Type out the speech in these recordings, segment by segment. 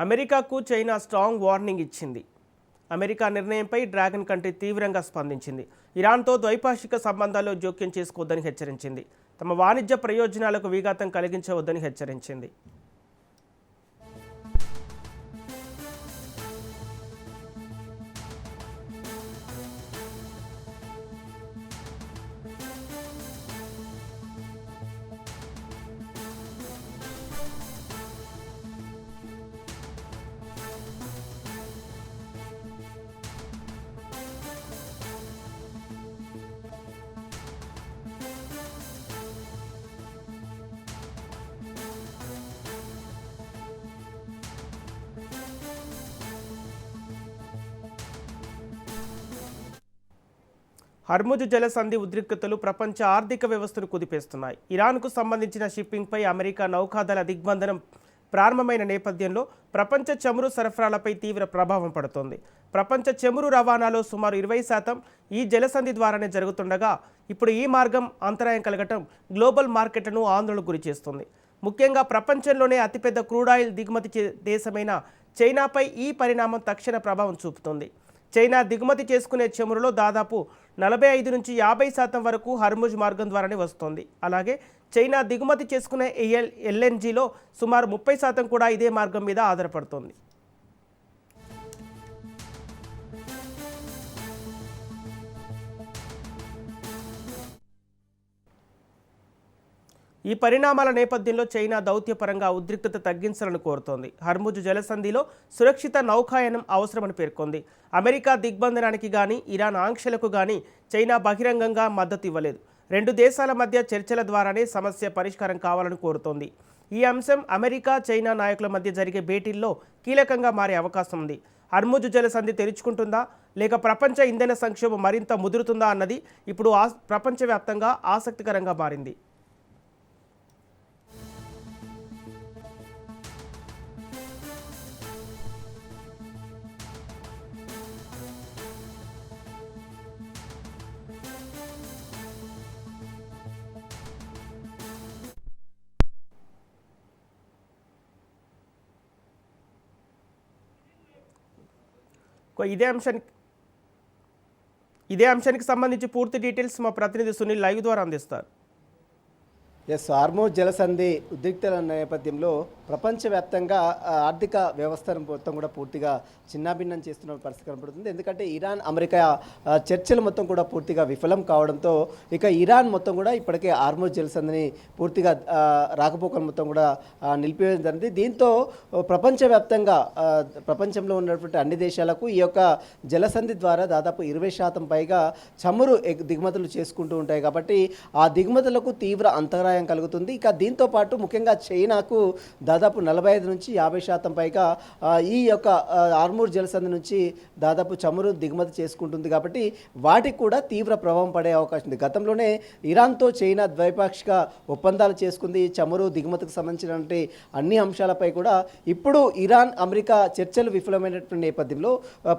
అమెరికాకు China strong warning ఇచ్చింది. America నిర్ణయంపై డ్రాగన్ కంట్రీ తీవ్రంగా స్పందించింది. ఇరాన్తో ద్వైపాక్షిక సంబంధాల్లో జోక్యం చేసుకోవద్దని హెచ్చరించింది. తమ వాణిజ్య ప్రయోజనాలకు విఘాతం కలిగించవద్దని హెచ్చరించింది. హర్ముజ్ జలసంధి ఉద్రిక్తతలు ప్రపంచ ఆర్థిక వ్యవస్థను కుదిపేస్తున్నాయి. ఇరాన్కు సంబంధించిన షిప్పింగ్పై అమెరికా నౌకాదళ దిగ్బంధనం ప్రారంభమైన నేపథ్యంలో ప్రపంచ చమురు సరఫరాలపై తీవ్ర ప్రభావం పడుతోంది. ప్రపంచ చమురు రవాణాలో సుమారు 20% ఈ జలసంధి ద్వారానే జరుగుతుండగా ఇప్పుడు ఈ మార్గం అంతరాయం కలగటం గ్లోబల్ మార్కెట్లను ఆందోళనకు గురిచేస్తుంది. ముఖ్యంగా ప్రపంచంలోనే అతిపెద్ద క్రూడాయిల్ దిగుమతి దేశమైన చైనాపై ఈ పరిణామం తక్షణ ప్రభావం చూపుతోంది. చైనా దిగుమతి చేసుకునే చమురులో దాదాపు 45 నుంచి 50% వరకు హర్ముజ్ మార్గం ద్వారానే వస్తోంది. అలాగే చైనా దిగుమతి చేసుకునే ఎల్ఎన్జీలో సుమారు 30% కూడా ఇదే మార్గం మీద ఆధారపడుతోంది. ఈ పరిణామాల నేపథ్యంలో చైనా దౌత్యపరంగా ఉద్రిక్తత తగ్గించాలని కోరుతోంది. హర్ముజ్ జలసంధిలో సురక్షిత నౌకాయానం అవసరమని పేర్కొంది. అమెరికా దిగ్బంధనానికి కానీ ఇరాన్ ఆంక్షలకు కానీ చైనా బహిరంగంగా మద్దతు ఇవ్వలేదు. రెండు దేశాల మధ్య చర్చల ద్వారానే సమస్య పరిష్కారం కావాలని కోరుతోంది. ఈ అంశం అమెరికా చైనా నాయకుల మధ్య జరిగే భేటీల్లో కీలకంగా మారే అవకాశం ఉంది. హర్ముజ్ జలసంధి తెరుచుకుంటుందా లేక ప్రపంచ ఇంధన సంక్షోభం మరింత ముదురుతుందా అన్నది ఇప్పుడు ప్రపంచవ్యాప్తంగా ఆసక్తికరంగా మారింది. ఇదే అంశానికి సంబంధించి పూర్తి డీటెయిల్స్ మా ప్రతినిధి సునీల్ లైవ్ ద్వారా అందిస్తారు. హార్ముజ్ జలసంధి ఉద్రిక్తల నేపథ్యంలో ప్రపంచవ్యాప్తంగా ఆర్థిక వ్యవస్థను మొత్తం కూడా పూర్తిగా చిన్నాభిన్నం చేస్తున్న పరిస్థితి కనపడుతుంది. ఎందుకంటే ఇరాన్ అమెరికా చర్చలు మొత్తం కూడా పూర్తిగా విఫలం కావడంతో ఇక ఇరాన్ మొత్తం కూడా ఇప్పటికే హార్ముజ్ జలసంధిని పూర్తిగా రాకపోకలు మొత్తం కూడా నిలిపివేయడం జరిగింది. దీంతో ప్రపంచవ్యాప్తంగా ప్రపంచంలో ఉన్నటువంటి అన్ని దేశాలకు ఈ యొక్క జలసంధి ద్వారా దాదాపు 20% పైగా చమురు దిగుమతులు చేసుకుంటూ ఉంటాయి. కాబట్టి ఆ దిగుమతులకు తీవ్ర అంతరాయం కలుగుతుంది. ఇక దీంతో పాటు ముఖ్యంగా చైనాకు దాదాపు 45 నుంచి 50% పైగా ఈ యొక్క హార్ముజ్ జలసంధి నుంచి దాదాపు చమురు దిగుమతి చేసుకుంటుంది. కాబట్టి వాటికి కూడా తీవ్ర ప్రభావం పడే అవకాశం ఉంది. గతంలోనే ఇరాన్తో చైనా ద్వైపాక్షిక ఒప్పందాలు చేసుకుంది చమురు దిగుమతికి సంబంధించినటువంటి అన్ని అంశాలపై కూడా. ఇప్పుడు ఇరాన్ అమెరికా చర్చలు విఫలమైనటువంటి నేపథ్యంలో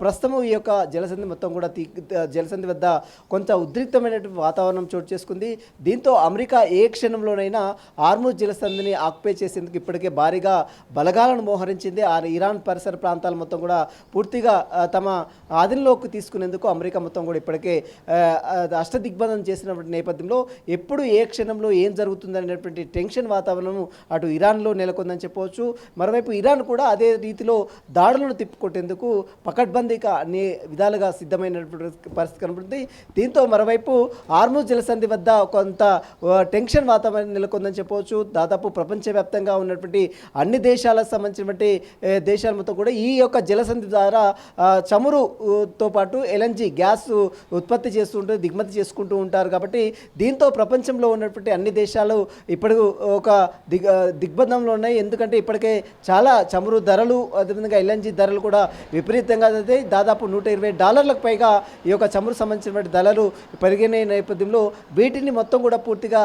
ప్రస్తుతం ఈ యొక్క జలసంధి మొత్తం కూడా జలసంధి వద్ద కొంత ఉద్రిక్తమైనటువంటి వాతావరణం చోటు చేసుకుంది. దీంతో అమెరికా ఏ క్షణంలోనైనా హార్ముజ్ జలసంధిని ఆక్యుపై చేసేందుకు ఇప్పటికే భారీగా బలగాలను మోహరించింది. ఆ ఇరాన్ పరిసర ప్రాంతాలు మొత్తం కూడా పూర్తిగా తమ ఆధీనంలోకి తీసుకునేందుకు అమెరికా మొత్తం కూడా ఇప్పటికే అష్టదిగ్బంధనం చేసినటువంటి నేపథ్యంలో ఎప్పుడు ఏ క్షణంలో ఏం జరుగుతుందనేటువంటి టెన్షన్ వాతావరణం అటు ఇరాన్లో నెలకొందని చెప్పవచ్చు. మరోవైపు ఇరాన్ కూడా అదే రీతిలో దాడులను తిప్పుకొట్టేందుకు పకడ్బందీగా అన్ని విధాలుగా సిద్ధమైనటువంటి పరిస్థితి కనబడుతుంది. దీంతో మరోవైపు హార్ముజ్ జలసంధి వద్ద కొంత టెన్షన్ వాతావరణం నెలకొందని చెప్పవచ్చు. దాదాపు ప్రపంచవ్యాప్తంగా ఉన్నటువంటి అన్ని దేశాలకు సంబంధించినటువంటి దేశాల మొత్తం కూడా ఈ యొక్క జలసంధి ద్వారా చమురుతో పాటు ఎల్ఎన్జీ గ్యాస్ ఉత్పత్తి చేస్తుంటే దిగుమతి చేసుకుంటూ ఉంటారు. కాబట్టి దీంతో ప్రపంచంలో ఉన్నటువంటి అన్ని దేశాలు ఇప్పుడు ఒక దిగ్బంధంలో ఉన్నాయి. ఎందుకంటే ఇప్పటికే చాలా చమురు ధరలు అదేవిధంగా ఎల్ఎన్జీ ధరలు కూడా విపరీతంగా దాదాపు $120 పైగా ఈ యొక్క చమురు సంబంధించినటువంటి ధరలు పెరిగిన నేపథ్యంలో వీటిని మొత్తం కూడా పూర్తిగా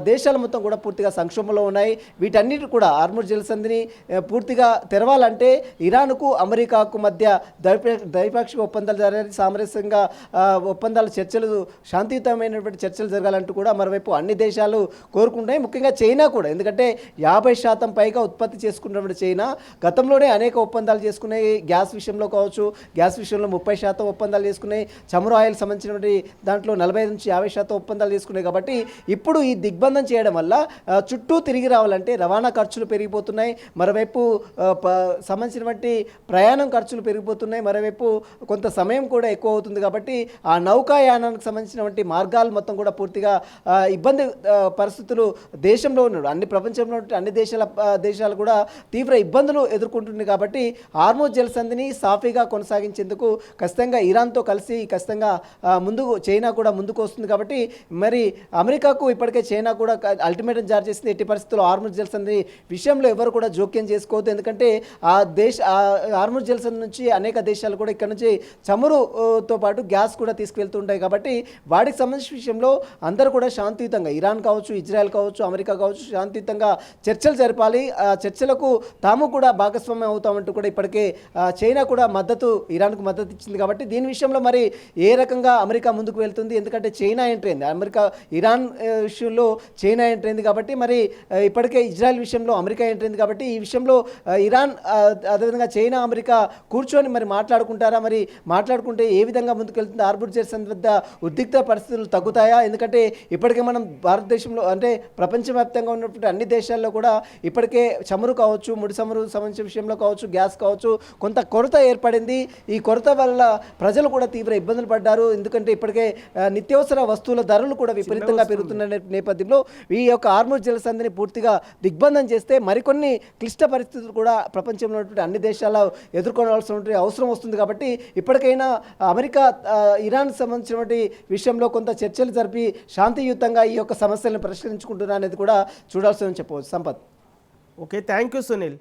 దేశాలు మొత్తం కూడా పూర్తిగా సంక్షోభంలో ఉన్నాయి. వీటన్నిటి కూడా హార్మోజ్ జలసంధిని పూర్తిగా తెరవాలంటే ఇరాన్కు అమెరికాకు మధ్య ద్వైపాక్షిక ఒప్పందాలు జరగాలి, సామరస్యంగా ఒప్పందాలు చర్చలు శాంతియుతమైనటువంటి చర్చలు జరగాలంటూ కూడా మరోవైపు అన్ని దేశాలు కోరుకుంటాయి. ముఖ్యంగా చైనా కూడా, ఎందుకంటే 50% పైగా ఉత్పత్తి చేసుకున్నటువంటి చైనా గతంలోనే అనేక ఒప్పందాలు చేసుకున్నాయి. గ్యాస్ విషయంలో కావచ్చు, గ్యాస్ విషయంలో 30% ఒప్పందాలు చేసుకున్నాయి. చమురు ఆయిల్ సంబంధించినటువంటి దాంట్లో 45-50% ఒప్పందాలు చేసుకున్నాయి. కాబట్టి ఇప్పుడు ఈ దిగ్బంధం చేయడం వల్ల చుట్టూ తిరిగి రావాలంటే రవాణా ఖర్చులు పెరిగిపోతున్నాయి, మరోవైపు సంబంధించినటువంటి ప్రయాణం ఖర్చులు పెరిగిపోతున్నాయి, మరోవైపు కొంత సమయం కూడా ఎక్కువ అవుతుంది. కాబట్టి ఆ నౌకాయానానికి సంబంధించినటువంటి మార్గాలు మొత్తం కూడా పూర్తిగా ఇబ్బంది పరిస్థితులు దేశంలో ఉన్నాడు. అన్ని ప్రపంచంలో అన్ని దేశాలు కూడా తీవ్ర ఇబ్బందులు ఎదుర్కొంటుంది. కాబట్టి హార్మోజ్ జలసంధిని సాఫీగా కొనసాగించేందుకు ఖచ్చితంగా ఇరాన్తో కలిసి ఖచ్చితంగా చైనా కూడా ముందుకు వస్తుంది. కాబట్టి మరి అమెరికాకు ఇప్పటికే చైనా కూడా అల్టిమేటం జారీ చేసింది. ఎట్టి పరిస్థితుల్లో హార్మోజ్ జలసంధి విషయంలో ఎవరు కూడా జోక్యం చేసుకోవద్దు. ఎందుకంటే హార్మోజ్ జలసంధి నుంచి అనేక దేశాలు కూడా ఇక్కడ నుంచి చమురుతో పాటు గ్యాస్ కూడా తీసుకువెళ్తుంటాయి. కాబట్టి వాటికి సంబంధించిన విషయంలో అందరూ కూడా శాంతియుతంగా, ఇరాన్ కావచ్చు, ఇజ్రాయెల్ కావచ్చు, అమెరికా కావచ్చు, శాంతియుతంగా చర్చలు జరపాలి. ఆ చర్చలకు తాము కూడా భాగస్వామ్యం అవుతామంటూ కూడా ఇప్పటికే చైనా కూడా ఇరాన్కు మద్దతు ఇచ్చింది. కాబట్టి దీని విషయంలో మరి ఏ రకంగా అమెరికా ముందుకు వెళ్తుంది, ఎందుకంటే చైనా ఎంట్రీ అయింది, ఇరాన్ విషయంలో చైనా ఎంట్రీ అయింది. కాబట్టి మరి ఇప్పటికే ఇజ్రాయెల్ విషయంలో అమెరికా ఎంట్రీ అయింది. కాబట్టి ఈ విషయంలో ఇరాన్ అదేవిధంగా చైనా అమెరికా కూర్చొని మరి మాట్లాడుకుంటారా, మరి మాట్లాడుకుంటే ఏ విధంగా ముందుకు వెళ్తుంది, హార్మోజ్ జలసంధి వద్ద ఉద్రిక్త పరిస్థితులు తగ్గుతాయా? ఎందుకంటే ఇప్పటికే మనం భారతదేశంలో అంటే ప్రపంచవ్యాప్తంగా ఉన్నటువంటి అన్ని దేశాల్లో కూడా ఇప్పటికే చమురు కావచ్చు, ముడి చమురు సంబంధించిన విషయంలో కావచ్చు, గ్యాస్ కావచ్చు, కొంత కొరత ఏర్పడింది. ఈ కొరత వల్ల ప్రజలు కూడా తీవ్ర ఇబ్బందులు పడ్డారు. ఎందుకంటే ఇప్పటికే నిత్యావసర వస్తువుల ధరలు కూడా విపరీతంగా పెరుగుతున్న నేపథ్యంలో ఈ యొక్క హార్మోజ్ జలసంధిని పూర్తిగా దిగ్బంధం చేస్తే మరికొన్ని క్లిష్ట పరిస్థితులు కూడా ప్రపంచంలో ఉన్నటువంటి అన్ని దేశాల్లో ఎదుర్కోవాల్సిన అవసరం వస్తుంది. కాబట్టి ఇప్పటికైనా అమెరికా ఇరాన్ సంబంధించినటువంటి విషయంలో కొంత చర్చలు జరిపి శాంతియుతంగా ఈ యొక్క సమస్యలను పరిష్కరించుకుంటున్నా అనేది కూడా చూడాల్సిందని చెప్పవచ్చు. Sampath. Okay, thank you Sunil.